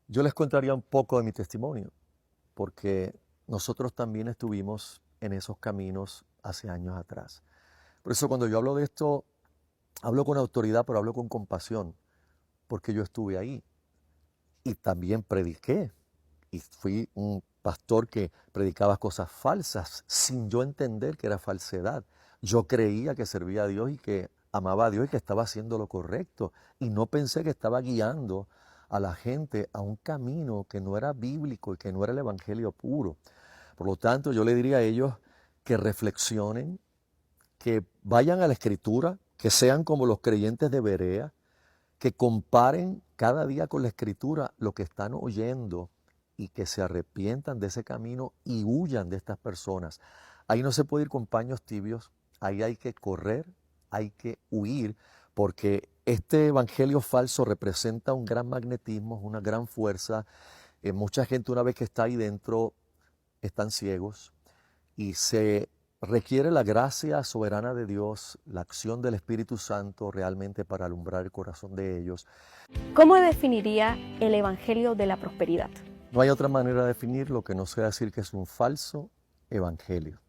Yo les contaría un poco de mi testimonio, porque nosotros también estuvimos en esos caminos hace años atrás. Por eso cuando yo hablo de esto, hablo con autoridad, pero hablo con compasión, porque yo estuve ahí y también prediqué. Y fui un pastor que predicaba cosas falsas sin yo entender que era falsedad. Yo creía que servía a Dios y que amaba a Dios y que estaba haciendo lo correcto. Y no pensé que estaba guiando a la gente a un camino que no era bíblico y que no era el evangelio puro. Por lo tanto, yo le diría a ellos que reflexionen, que vayan a la escritura, que sean como los creyentes de Berea, que comparen cada día con la escritura lo que están oyendo y que se arrepientan de ese camino y huyan de estas personas. Ahí no se puede ir con paños tibios, ahí hay que correr, hay que huir, porque este evangelio falso representa un gran magnetismo, una gran fuerza. Mucha gente una vez que está ahí dentro están ciegos y se requiere la gracia soberana de Dios, la acción del Espíritu Santo realmente para alumbrar el corazón de ellos. ¿Cómo definiría el Evangelio de la prosperidad? No hay otra manera de definirlo que no sea decir que es un falso evangelio.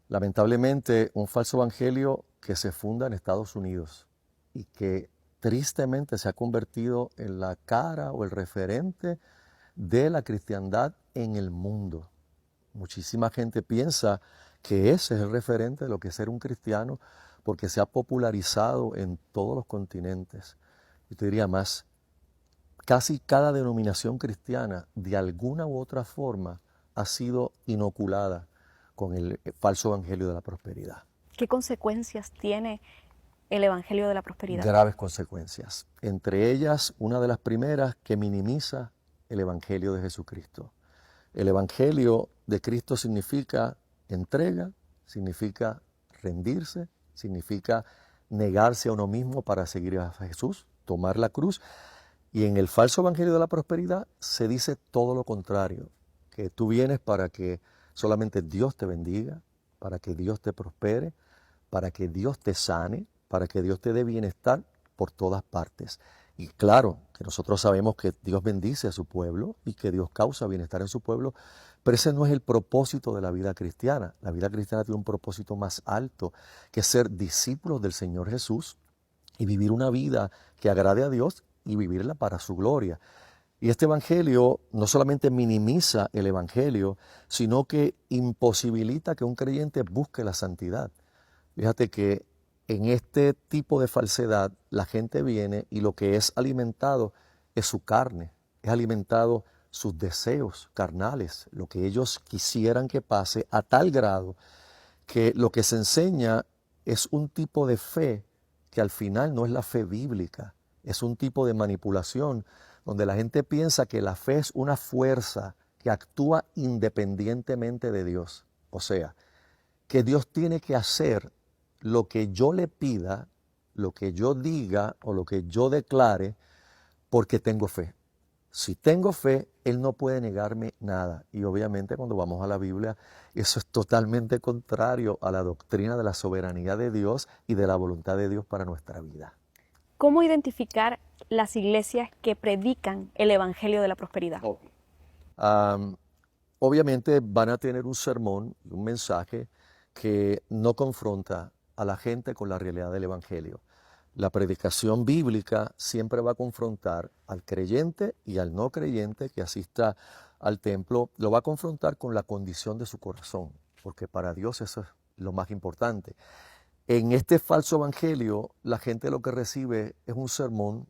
Lamentablemente, un falso evangelio que se funda en Estados Unidos y que tristemente se ha convertido en la cara o el referente de la cristiandad en el mundo. Muchísima gente piensa que ese es el referente de lo que es ser un cristiano porque se ha popularizado en todos los continentes. Yo te diría más, casi cada denominación cristiana de alguna u otra forma ha sido inoculada con el falso evangelio de la prosperidad. ¿Qué consecuencias tiene el Evangelio de la prosperidad? Graves consecuencias. Entre ellas, una de las primeras que minimiza el evangelio de Jesucristo. El evangelio de Cristo significa entrega, significa rendirse, significa negarse a uno mismo para seguir a Jesús, tomar la cruz. Y en el falso evangelio de la prosperidad se dice todo lo contrario, que tú vienes para que solamente Dios te bendiga, para que Dios te prospere, para que Dios te sane, para que Dios te dé bienestar por todas partes. Y claro, que nosotros sabemos que Dios bendice a su pueblo y que Dios causa bienestar en su pueblo, pero ese no es el propósito de la vida cristiana. La vida cristiana tiene un propósito más alto, que es ser discípulos del Señor Jesús y vivir una vida que agrade a Dios y vivirla para su gloria. Y este evangelio no solamente minimiza el evangelio, sino que imposibilita que un creyente busque la santidad. Fíjate que en este tipo de falsedad la gente viene y lo que es alimentado es su carne, es alimentado sus deseos carnales, lo que ellos quisieran que pase a tal grado que lo que se enseña es un tipo de fe que al final no es la fe bíblica, es un tipo de manipulación donde la gente piensa que la fe es una fuerza que actúa independientemente de Dios. O sea, que Dios tiene que hacer lo que yo le pida, lo que yo diga o lo que yo declare porque tengo fe. Si tengo fe, Él no puede negarme nada. Y obviamente cuando vamos a la Biblia, eso es totalmente contrario a la doctrina de la soberanía de Dios y de la voluntad de Dios para nuestra vida. ¿Cómo identificar las iglesias que predican el Evangelio de la prosperidad? Um, Obviamente van a tener un sermón, un mensaje que no confronta a la gente con la realidad del Evangelio. La predicación bíblica siempre va a confrontar al creyente y al no creyente que asista al templo, lo va a confrontar con la condición de su corazón, porque para Dios eso es lo más importante. En este falso evangelio, la gente lo que recibe es un sermón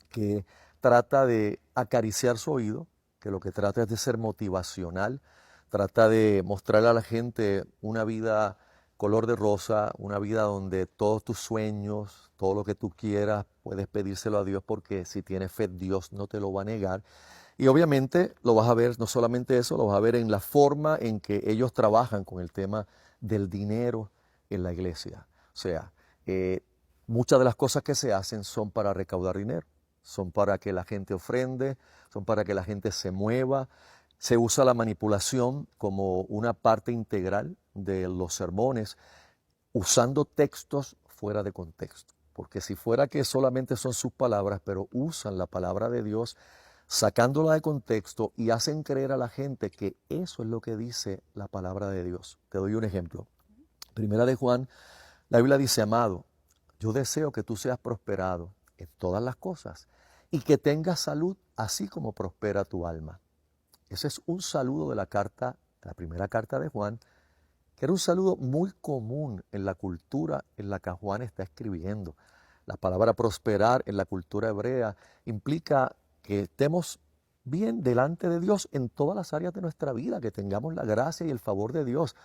que trata de acariciar su oído, que lo que trata es de ser motivacional, trata de mostrarle a la gente una vida color de rosa, una vida donde todos tus sueños, todo lo que tú quieras, puedes pedírselo a Dios porque si tienes fe, Dios no te lo va a negar. Y obviamente lo vas a ver, no solamente eso, lo vas a ver en la forma en que ellos trabajan con el tema del dinero en la iglesia. O sea, eh, muchas de las cosas que se hacen son para recaudar dinero, son para que la gente ofrende, son para que la gente se mueva. Se usa la manipulación como una parte integral de los sermones, usando textos fuera de contexto. Porque si fuera que solamente son sus palabras, pero usan la palabra de Dios, sacándola de contexto y hacen creer a la gente que eso es lo que dice la palabra de Dios. Te doy un ejemplo. Primera de Juan, la Biblia dice, amado, yo deseo que tú seas prosperado en todas las cosas y que tengas salud así como prospera tu alma. Ese es un saludo de la primera carta de Juan, que era un saludo muy común en la cultura en la que Juan está escribiendo. La palabra prosperar en la cultura hebrea implica que estemos bien delante de Dios en todas las áreas de nuestra vida, que tengamos la gracia y el favor de Dios.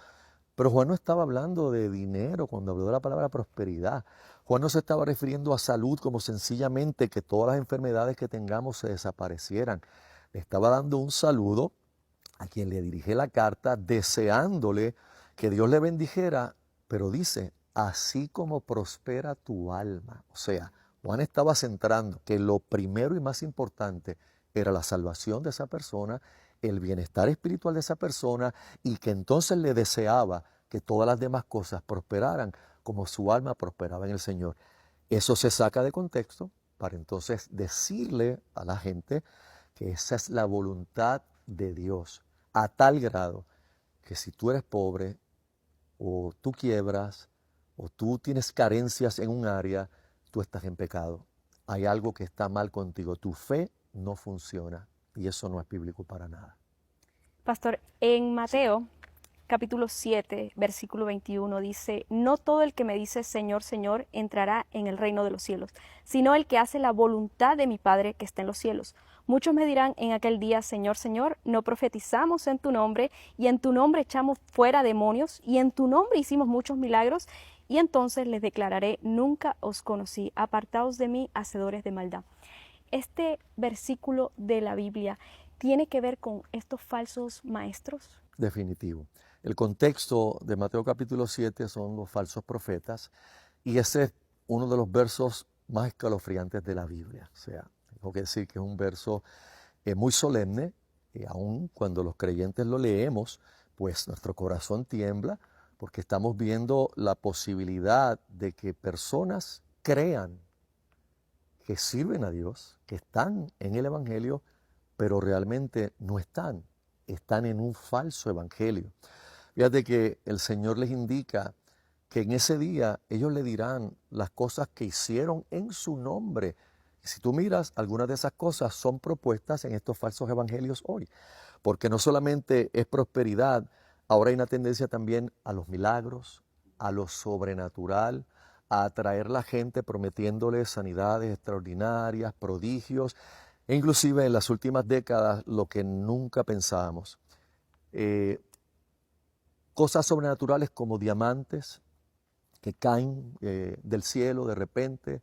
Pero Juan no estaba hablando de dinero cuando habló de la palabra prosperidad. Juan no se estaba refiriendo a salud como sencillamente que todas las enfermedades que tengamos se desaparecieran. Le estaba dando un saludo a quien le dirige la carta, deseándole que Dios le bendijera, pero dice, así como prospera tu alma. O sea, Juan estaba centrando que lo primero y más importante era la salvación de esa persona, el bienestar espiritual de esa persona, y que entonces le deseaba que todas las demás cosas prosperaran como su alma prosperaba en el Señor. Eso se saca de contexto para entonces decirle a la gente que esa es la voluntad de Dios, a tal grado que si tú eres pobre o tú quiebras o tú tienes carencias en un área, tú estás en pecado. Hay algo que está mal contigo. Tu fe no funciona y eso no es bíblico para nada. Pastor, en Mateo capítulo 7, versículo 21 dice, no todo el que me dice Señor, Señor entrará en el reino de los cielos, sino el que hace la voluntad de mi Padre que está en los cielos. Muchos me dirán en aquel día, Señor, Señor, no profetizamos en tu nombre, y en tu nombre echamos fuera demonios, y en tu nombre hicimos muchos milagros, y entonces les declararé, nunca os conocí, apartaos de mí, hacedores de maldad. Este versículo de la Biblia tiene que ver con estos falsos maestros. Definitivo. El contexto de Mateo capítulo 7 son los falsos profetas y ese es uno de los versos más escalofriantes de la Biblia. O sea, tengo que decir que es un verso muy solemne y aun cuando los creyentes lo leemos, pues nuestro corazón tiembla porque estamos viendo la posibilidad de que personas crean que sirven a Dios, que están en el Evangelio, pero realmente no están en un falso evangelio. Fíjate que el Señor les indica que en ese día ellos le dirán las cosas que hicieron en su nombre. Y si tú miras, algunas de esas cosas son propuestas en estos falsos evangelios hoy, porque no solamente es prosperidad, ahora hay una tendencia también a los milagros, a lo sobrenatural, a atraer a la gente prometiéndoles sanidades extraordinarias, prodigios, e inclusive en las últimas décadas lo que nunca pensábamos. Cosas sobrenaturales como diamantes que caen del cielo de repente,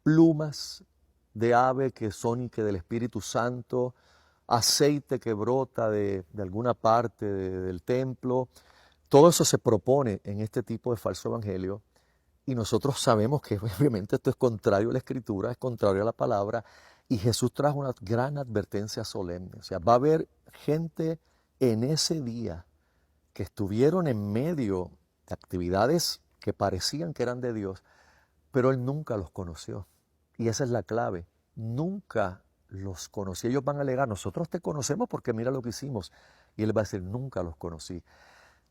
plumas de ave que son y que del Espíritu Santo, aceite que brota de alguna parte del templo. Todo eso se propone en este tipo de falso evangelio y nosotros sabemos que obviamente esto es contrario a la Escritura, es contrario a la palabra, y Jesús trajo una gran advertencia solemne. O sea, va a haber gente en ese día que estuvieron en medio de actividades que parecían que eran de Dios, pero Él nunca los conoció. Y esa es la clave, nunca los conocí. Ellos van a alegar, nosotros te conocemos porque mira lo que hicimos. Y Él va a decir, nunca los conocí.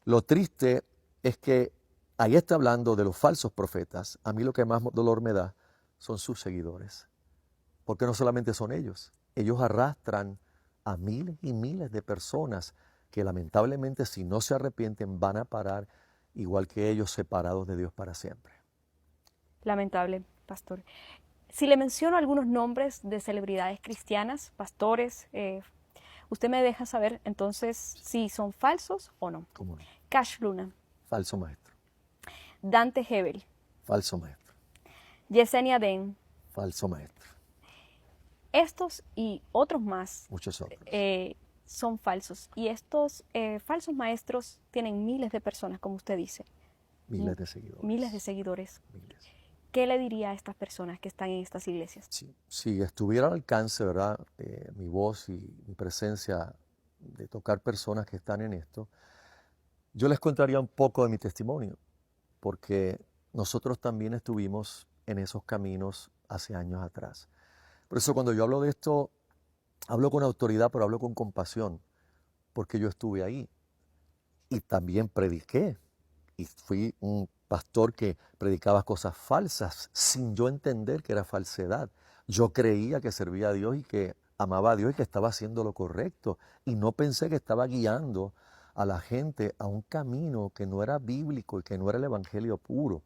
Lo triste es que ahí está hablando de los falsos profetas. A mí lo que más dolor me da son sus seguidores. Porque no solamente son ellos arrastran a miles y miles de personas que lamentablemente si no se arrepienten van a parar igual que ellos separados de Dios para siempre. Lamentable, pastor. Si le menciono algunos nombres de celebridades cristianas, pastores, usted me deja saber entonces si son falsos o no. ¿Cómo no? Cash Luna. Falso maestro. Dante Hebel. Falso maestro. Yesenia Den. Falso maestro. Estos y otros más Muchos otros. son falsos. Y estos falsos maestros tienen miles de personas, como usted dice. Miles de seguidores. Miles de seguidores. Miles. ¿Qué le diría a estas personas que están en estas iglesias? Sí, si estuviera al alcance, ¿verdad? Mi voz y mi presencia de tocar personas que están en esto, yo les contaría un poco de mi testimonio, porque nosotros también estuvimos en esos caminos hace años atrás. Por eso cuando yo hablo de esto, Hablo con autoridad, pero hablo con compasión, porque yo estuve ahí y también prediqué. Y fui un pastor que predicaba cosas falsas sin yo entender que era falsedad. Yo creía que servía a Dios y que amaba a Dios y que estaba haciendo lo correcto. Y no pensé que estaba guiando a la gente a un camino que no era bíblico y que no era el evangelio puro.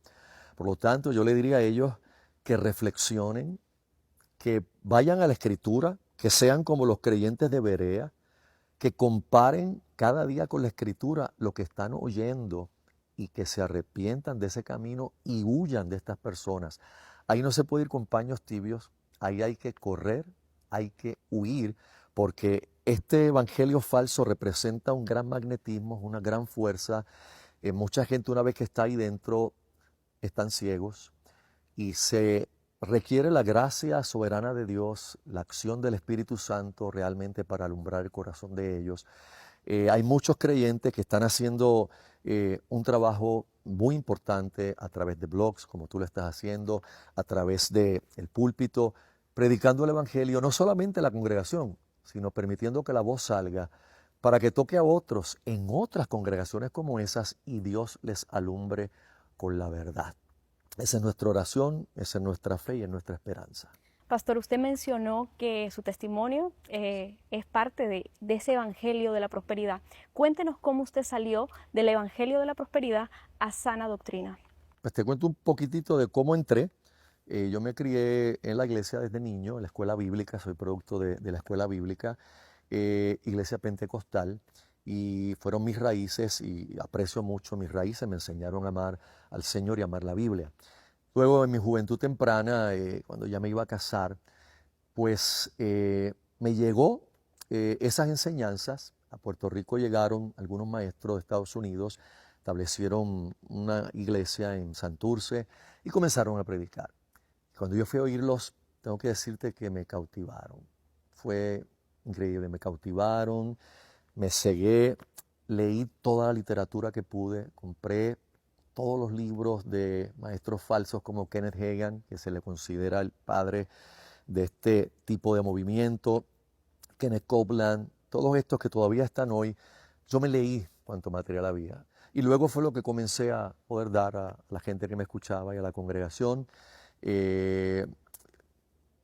Por lo tanto, yo le diría a ellos que reflexionen, que vayan a la Escritura, que sean como los creyentes de Berea, que comparen cada día con la Escritura lo que están oyendo y que se arrepientan de ese camino y huyan de estas personas. Ahí no se puede ir con paños tibios, ahí hay que correr, hay que huir, porque este evangelio falso representa un gran magnetismo, una gran fuerza. Mucha gente una vez que está ahí dentro están ciegos y se requiere la gracia soberana de Dios, la acción del Espíritu Santo realmente para alumbrar el corazón de ellos. Hay muchos creyentes que están haciendo un trabajo muy importante a través de blogs, como tú lo estás haciendo, a través del púlpito, predicando el Evangelio, no solamente a la congregación, sino permitiendo que la voz salga para que toque a otros en otras congregaciones como esas y Dios les alumbre con la verdad. Esa es nuestra oración, esa es nuestra fe y es nuestra esperanza. Pastor, usted mencionó que su testimonio es parte de ese evangelio de la prosperidad. Cuéntenos cómo usted salió del evangelio de la prosperidad a sana doctrina. Pues te cuento un poquitito de cómo entré. Yo me crié en la iglesia desde niño, en la escuela bíblica, soy producto de la escuela bíblica, iglesia pentecostal, y fueron mis raíces y aprecio mucho mis raíces, me enseñaron a amar al Señor y a amar la Biblia. Luego en mi juventud temprana, cuando ya me iba a casar, pues me llegó esas enseñanzas. A Puerto Rico llegaron algunos maestros de Estados Unidos, establecieron una iglesia en Santurce y comenzaron a predicar. Cuando yo fui a oírlos, tengo que decirte que me cautivaron. Fue increíble, me cautivaron, me cegué, leí toda la literatura que pude, compré todos los libros de maestros falsos como Kenneth Hagin, que se le considera el padre de este tipo de movimiento, Kenneth Copeland, todos estos que todavía están hoy. Yo me leí cuánto material había. Y luego fue lo que comencé a poder dar a la gente que me escuchaba y a la congregación. La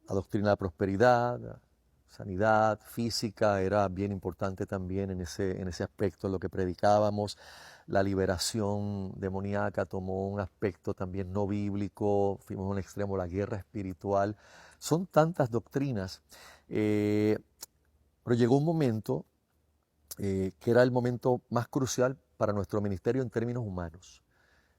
doctrina de la prosperidad, sanidad física era bien importante también en ese aspecto, en lo que predicábamos. La liberación demoníaca tomó un aspecto también no bíblico, fuimos a un extremo, la guerra espiritual. Son tantas doctrinas, pero llegó un momento que era el momento más crucial para nuestro ministerio en términos humanos.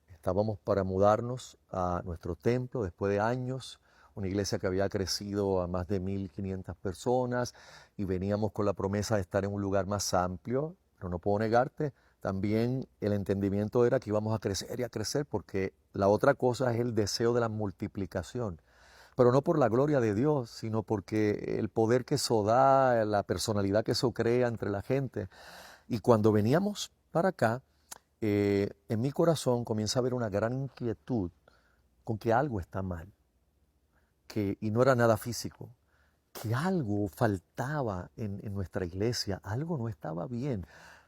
Estábamos para mudarnos a nuestro templo después de años, una iglesia que había crecido a más de 1.500 personas y veníamos con la promesa de estar en un lugar más amplio, pero no puedo negarte, también el entendimiento era que íbamos a crecer y a crecer porque la otra cosa es el deseo de la multiplicación, pero no por la gloria de Dios, sino porque el poder que eso da, la personalidad que eso crea entre la gente. Y cuando veníamos para acá, en mi corazón comienza a haber una gran inquietud con que algo está mal, y no era nada físico, que algo faltaba en nuestra iglesia, algo no estaba bien.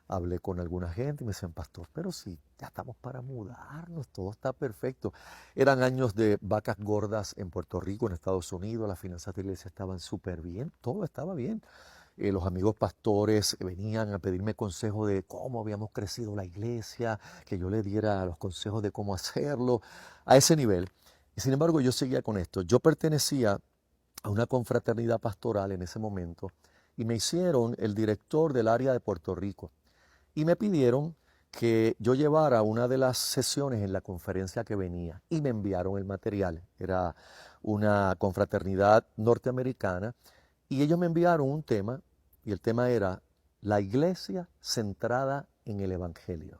Hablé con alguna gente y me decían, pastor, pero si ya estamos para mudarnos, todo está perfecto. Eran años de vacas gordas en Puerto Rico, en Estados Unidos, las finanzas de la iglesia estaban súper bien, todo estaba bien. Los amigos pastores venían a pedirme consejo de cómo habíamos crecido la iglesia, que yo le diera los consejos de cómo hacerlo, a ese nivel. Y sin embargo yo seguía con esto. Yo pertenecía a una confraternidad pastoral en ese momento y me hicieron el director del área de Puerto Rico y me pidieron que yo llevara una de las sesiones en la conferencia que venía y me enviaron el material. Era una confraternidad norteamericana y ellos me enviaron un tema y el tema era la iglesia centrada en el Evangelio.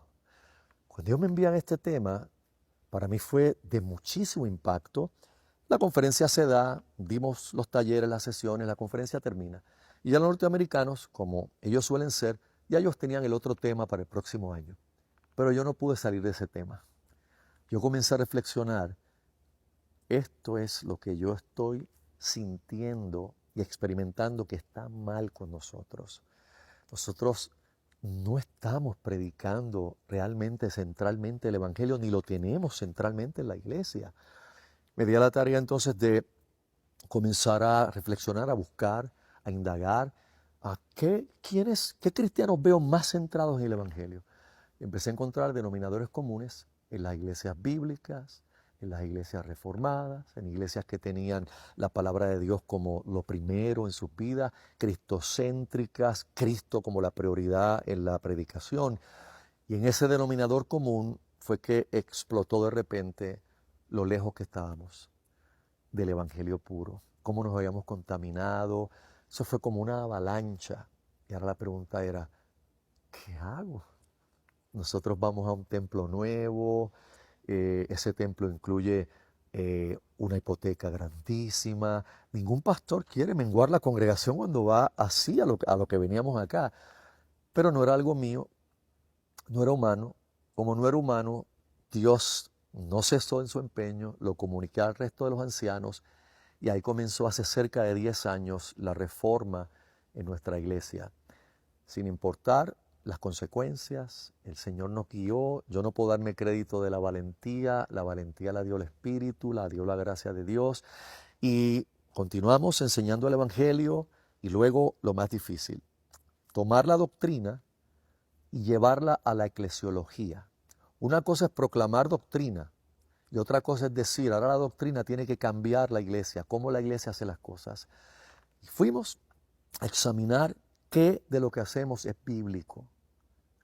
Cuando ellos me envían este tema, para mí fue de muchísimo impacto. La conferencia se da, dimos los talleres, las sesiones, la conferencia termina. Y ya los norteamericanos, como ellos suelen ser, ya ellos tenían el otro tema para el próximo año. Pero yo no pude salir de ese tema. Yo comencé a reflexionar, esto es lo que yo estoy sintiendo y experimentando que está mal con nosotros. Nosotros no estamos predicando realmente centralmente el Evangelio, ni lo tenemos centralmente en la iglesia. Me di a la tarea entonces de comenzar a reflexionar, a buscar, a indagar, a qué cristianos veo más centrados en el Evangelio. Empecé a encontrar denominadores comunes en las iglesias bíblicas, en las iglesias reformadas, en iglesias que tenían la palabra de Dios como lo primero en sus vidas, cristocéntricas, Cristo como la prioridad en la predicación. Y en ese denominador común fue que explotó de repente lo lejos que estábamos del evangelio puro, cómo nos habíamos contaminado. Eso fue como una avalancha. Y ahora la pregunta era, ¿qué hago? Nosotros vamos a un templo nuevo, ese templo incluye una hipoteca grandísima. Ningún pastor quiere menguar la congregación cuando va así a lo que veníamos acá. Pero no era algo mío, no era humano. Como no era humano, Dios no cesó en su empeño, lo comuniqué al resto de los ancianos y ahí comenzó hace cerca de 10 años la reforma en nuestra iglesia. Sin importar las consecuencias, el Señor nos guió. Yo no puedo darme crédito de la valentía la dio el Espíritu, la dio la gracia de Dios. Y continuamos enseñando el Evangelio y luego lo más difícil, tomar la doctrina y llevarla a la eclesiología. Una cosa es proclamar doctrina y otra cosa es decir, ahora la doctrina tiene que cambiar la iglesia, cómo la iglesia hace las cosas. Y fuimos a examinar qué de lo que hacemos es bíblico,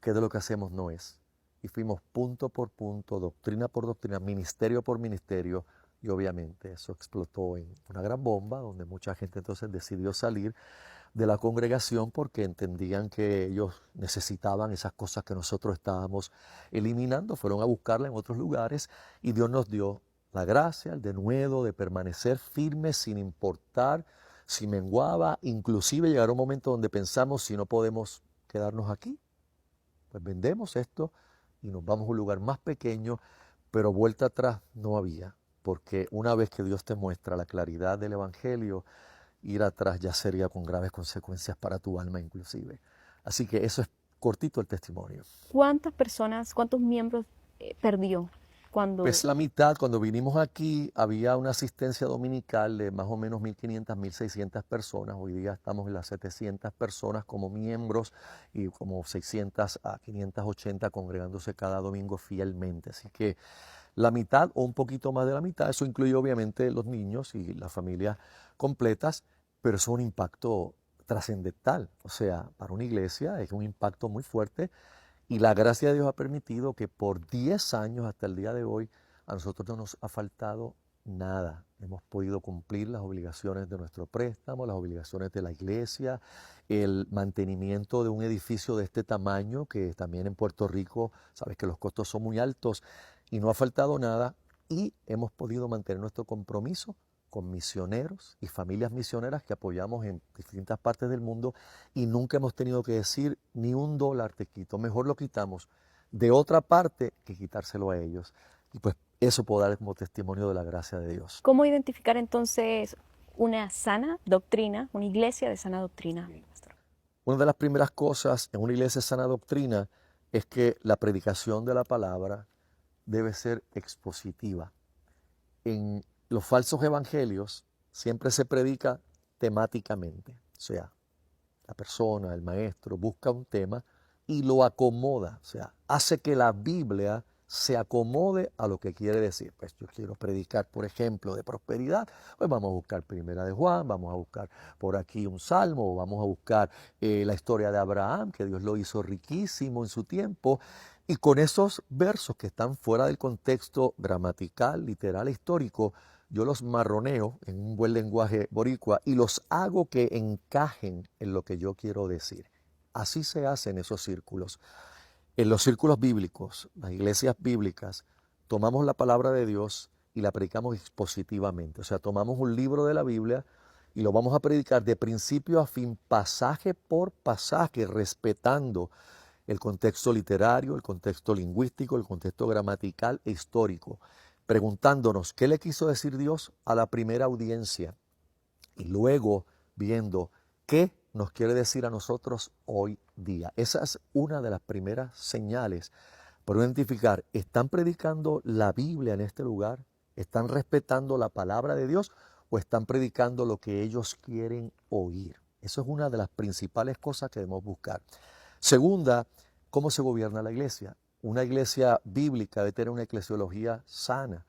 qué de lo que hacemos no es. Y fuimos punto por punto, doctrina por doctrina, ministerio por ministerio, y obviamente eso explotó en una gran bomba, donde mucha gente entonces decidió salir de la congregación porque entendían que ellos necesitaban esas cosas que nosotros estábamos eliminando. Fueron a buscarla en otros lugares y Dios nos dio la gracia, el denuedo de permanecer firmes sin importar si menguaba. Inclusive llegará un momento donde pensamos, si no podemos quedarnos aquí, pues vendemos esto y nos vamos a un lugar más pequeño, pero vuelta atrás no había, porque una vez que Dios te muestra la claridad del Evangelio, ir atrás ya sería con graves consecuencias para tu alma inclusive. Así que eso es cortito el testimonio. ¿Cuántas personas, cuántos miembros perdió cuando...? Pues la mitad. Cuando vinimos aquí había una asistencia dominical de más o menos 1.500, 1.600 personas. Hoy día estamos en las 700 personas como miembros y como 600 a 580 congregándose cada domingo fielmente. Así que la mitad o un poquito más de la mitad, eso incluye obviamente los niños y las familias completas, pero es un impacto trascendental. O sea, para una iglesia es un impacto muy fuerte y la gracia de Dios ha permitido que por 10 años hasta el día de hoy a nosotros no nos ha faltado nada. Hemos podido cumplir las obligaciones de nuestro préstamo, las obligaciones de la iglesia, el mantenimiento de un edificio de este tamaño, que también en Puerto Rico, sabes que los costos son muy altos, y no ha faltado nada, y hemos podido mantener nuestro compromiso con misioneros y familias misioneras que apoyamos en distintas partes del mundo, y nunca hemos tenido que decir ni $1 te quito, mejor lo quitamos de otra parte que quitárselo a ellos. Y pues eso puedo dar como testimonio de la gracia de Dios. ¿Cómo identificar entonces una sana doctrina, una iglesia de sana doctrina? Una de las primeras cosas en una iglesia de sana doctrina es que la predicación de la palabra debe ser expositiva. En los falsos evangelios siempre se predica temáticamente, o sea, la persona, el maestro, busca un tema y lo acomoda, o sea, hace que la Biblia se acomode a lo que quiere decir. Pues yo quiero predicar, por ejemplo, de prosperidad, pues vamos a buscar Primera de Juan, vamos a buscar por aquí un salmo, vamos a buscar la historia de Abraham, que Dios lo hizo riquísimo en su tiempo, y con esos versos que están fuera del contexto gramatical, literal e histórico, yo los marroneo en un buen lenguaje boricua y los hago que encajen en lo que yo quiero decir. Así se hace en esos círculos. En los círculos bíblicos, las iglesias bíblicas, tomamos la palabra de Dios y la predicamos expositivamente. O sea, tomamos un libro de la Biblia y lo vamos a predicar de principio a fin, pasaje por pasaje, respetando el contexto literario, el contexto lingüístico, el contexto gramatical e histórico, preguntándonos qué le quiso decir Dios a la primera audiencia y luego viendo qué nos quiere decir a nosotros hoy día. Esa es una de las primeras señales para identificar, ¿están predicando la Biblia en este lugar? ¿Están respetando la palabra de Dios o están predicando lo que ellos quieren oír? Eso es una de las principales cosas que debemos buscar. Segunda, ¿cómo se gobierna la iglesia? Una iglesia bíblica debe tener una eclesiología sana.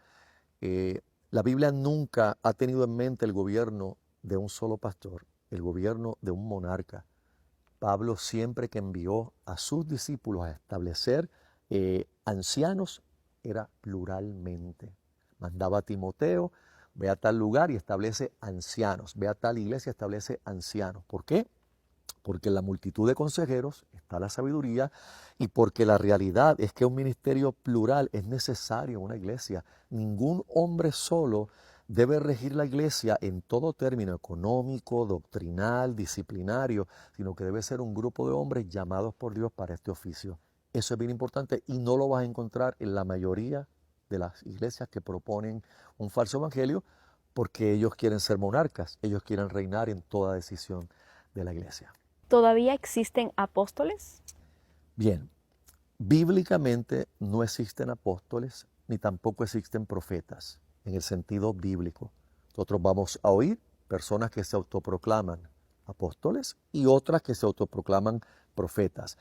La Biblia nunca ha tenido en mente el gobierno de un solo pastor, el gobierno de un monarca. Pablo siempre que envió a sus discípulos a establecer ancianos, era pluralmente. Mandaba a Timoteo, ve a tal lugar y establece ancianos, ve a tal iglesia y establece ancianos. ¿Por qué? Porque en la multitud de consejeros está la sabiduría y porque la realidad es que un ministerio plural es necesario en una iglesia. Ningún hombre solo debe regir la iglesia en todo término económico, doctrinal, disciplinario, sino que debe ser un grupo de hombres llamados por Dios para este oficio. Eso es bien importante y no lo vas a encontrar en la mayoría de las iglesias que proponen un falso evangelio porque ellos quieren ser monarcas, ellos quieren reinar en toda decisión de la iglesia. ¿Todavía existen apóstoles? Bien, bíblicamente no existen apóstoles ni tampoco existen profetas en el sentido bíblico. Nosotros vamos a oír personas que se autoproclaman apóstoles y otras que se autoproclaman profetas.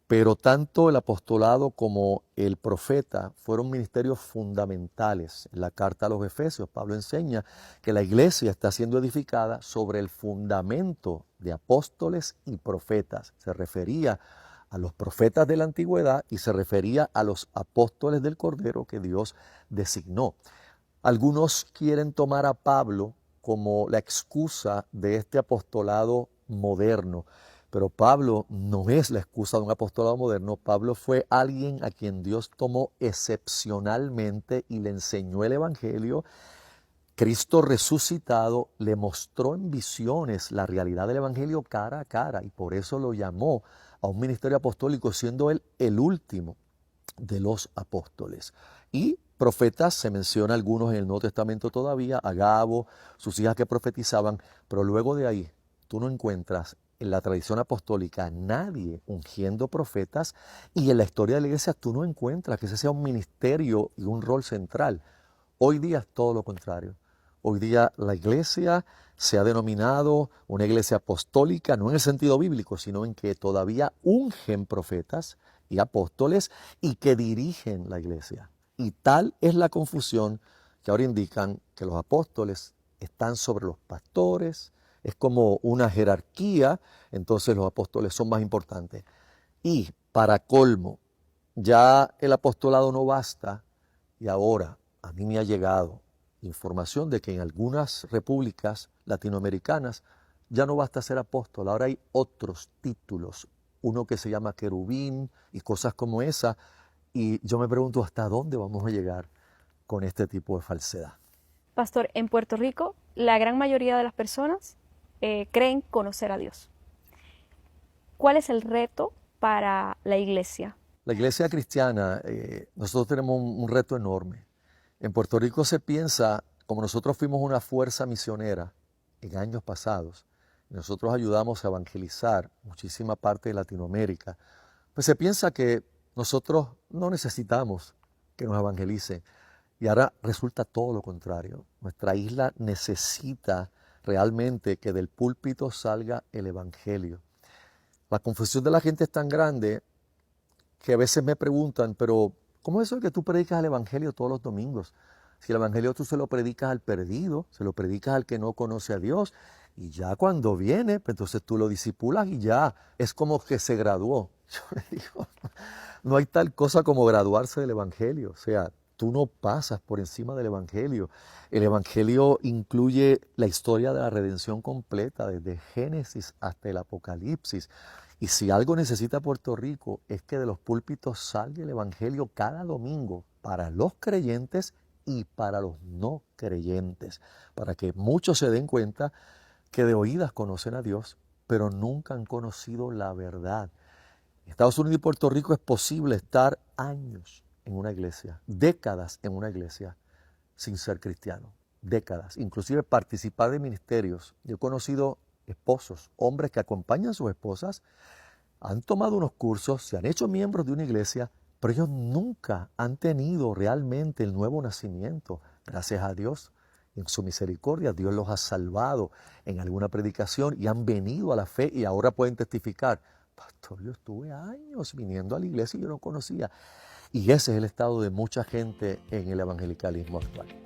Pero tanto el apostolado como el profeta fueron ministerios fundamentales. En la carta a los Efesios, Pablo enseña que la iglesia está siendo edificada sobre el fundamento de apóstoles y profetas. Se refería a los profetas de la antigüedad y se refería a los apóstoles del Cordero que Dios designó. Algunos quieren tomar a Pablo como la excusa de este apostolado moderno. Pero Pablo no es la excusa de un apostolado moderno. Pablo fue alguien a quien Dios tomó excepcionalmente y le enseñó el Evangelio. Cristo resucitado le mostró en visiones la realidad del Evangelio cara a cara y por eso lo llamó a un ministerio apostólico, siendo él el último de los apóstoles. Y profetas, se menciona algunos en el Nuevo Testamento todavía, Agabo, sus hijas que profetizaban, pero luego de ahí tú no encuentras en la tradición apostólica nadie ungiendo profetas y en la historia de la iglesia tú no encuentras que ese sea un ministerio y un rol central. Hoy día es todo lo contrario. Hoy día la iglesia se ha denominado una iglesia apostólica, no en el sentido bíblico, sino en que todavía ungen profetas y apóstoles y que dirigen la iglesia. Y tal es la confusión que ahora indican que los apóstoles están sobre los pastores, es como una jerarquía, entonces los apóstoles son más importantes. Y para colmo, ya el apostolado no basta y ahora a mí me ha llegado información de que en algunas repúblicas latinoamericanas ya no basta ser apóstol, ahora hay otros títulos, uno que se llama querubín y cosas como esa, y yo me pregunto hasta dónde vamos a llegar con este tipo de falsedad. Pastor, en Puerto Rico, la gran mayoría de las personas creen conocer a Dios. ¿Cuál es el reto para la iglesia? La iglesia cristiana, nosotros tenemos un reto enorme. En Puerto Rico se piensa, como nosotros fuimos una fuerza misionera en años pasados, nosotros ayudamos a evangelizar muchísima parte de Latinoamérica, pues se piensa que nosotros no necesitamos que nos evangelicen. Y ahora resulta todo lo contrario. Nuestra isla necesita realmente que del púlpito salga el evangelio. La confusión de la gente es tan grande que a veces me preguntan, pero ¿cómo es eso de que tú predicas el evangelio todos los domingos? Si el evangelio tú se lo predicas al perdido, se lo predicas al que no conoce a Dios, y ya cuando viene, pues entonces tú lo discipulas y ya es como que se graduó. Yo le digo, no hay tal cosa como graduarse del evangelio, o sea, tú no pasas por encima del evangelio. El evangelio incluye la historia de la redención completa, desde Génesis hasta el Apocalipsis. Y si algo necesita Puerto Rico es que de los púlpitos salga el evangelio cada domingo para los creyentes y para los no creyentes, para que muchos se den cuenta que de oídas conocen a Dios, pero nunca han conocido la verdad. En Estados Unidos y Puerto Rico es posible estar años en una iglesia, décadas en una iglesia, sin ser cristiano, décadas, inclusive participar de ministerios. Yo he conocido esposos, hombres que acompañan a sus esposas, han tomado unos cursos, se han hecho miembros de una iglesia, pero ellos nunca han tenido realmente el nuevo nacimiento. Gracias a Dios, en su misericordia, Dios los ha salvado en alguna predicación y han venido a la fe y ahora pueden testificar. Pastor, yo estuve años viniendo a la iglesia y yo no conocía. Y ese es el estado de mucha gente en el evangelicalismo actual.